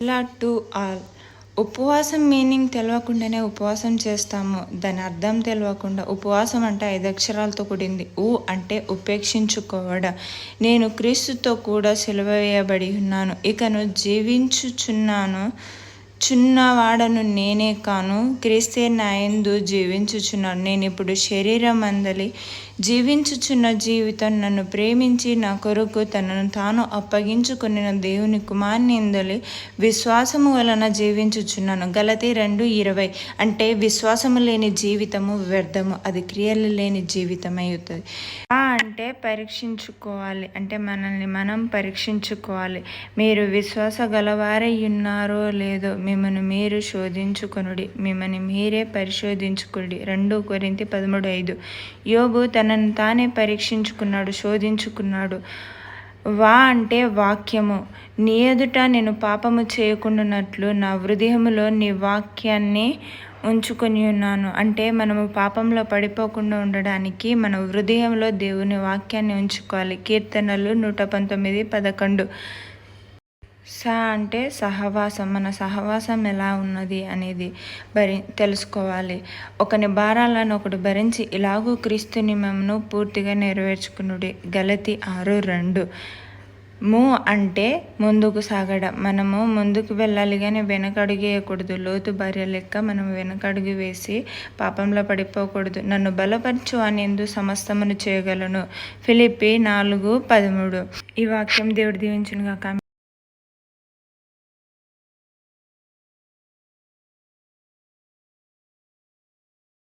ఇలా to all ఉపవాసం meaning తెలియకుండానే ఉపవాసం చేస్తాము. దాని అర్థం తెలియకుండా ఉపవాసం అంటే 5 అక్షరాలతో కూడింది. అంటే ఉపేక్షించుకోవడం. నేను క్రీస్తుతో కూడా సిలువ వేయబడి ఉన్నాను, ఇకను చున్నవాడను నేనే కాను, క్రీస్తే నా యందు జీవించుచున్నాను. నేను ఇప్పుడు శరీరం అందలి జీవించుచున్న జీవితం నన్ను ప్రేమించి నా కొరకు తనను తాను అప్పగించుకున్న దేవుని కుమారుని యందలి విశ్వాసము వలన జీవించుచున్నాను. గలతీ 2:20. అంటే విశ్వాసము లేని జీవితము వ్యర్థము, అది క్రియలు లేని జీవితం అవుతుంది. అంటే పరీక్షించుకోవాలి, అంటే మనల్ని మనం పరీక్షించుకోవాలి. మీరు విశ్వాస గలవారై ఉన్నారో లేదో మిమ్మల్ని మీరు శోధించుకొనుడి, మిమ్మల్ని మీరే పరిశోధించుకుడి. 2 కొరింథీ 13:5. యోబు తనను తానే పరీక్షించుకున్నాడు, శోధించుకున్నాడు. అంటే వాక్యము. నీ ఎదుట నేను పాపము చేయకుండానట్లు నా హృదయములో నీ వాక్యాన్ని ఉంచుకొని ఉన్నాను. అంటే మనము పాపంలో పడిపోకుండా ఉండడానికి మన హృదయంలో దేవుని వాక్యాన్ని ఉంచుకోవాలి. కీర్తనలు 119:11. అంటే సహవాసం. మన సహవాసం ఎలా ఉన్నది అనేది తెలుసుకోవాలి. ఒకని భారాలను ఒకడు భరించి ఇలాగూ క్రీస్తు నియమమును పూర్తిగా నెరవేర్చుకునుడి. గలతీ 6:2. అంటే ముందుకు సాగడం. మనము ముందుకు వెళ్ళాలి కానీ వెనకడుగేయకూడదు. లోతు భార్య లెక్క మనం వెనకడుగు వేసి పాపంలో పడిపోకూడదు. నన్ను బలపరచు అని యందు సమస్తమును చేయగలను. ఫిలిప్పీ 4:13. ఈ వాక్యం దేవుడు దీవించును గాక.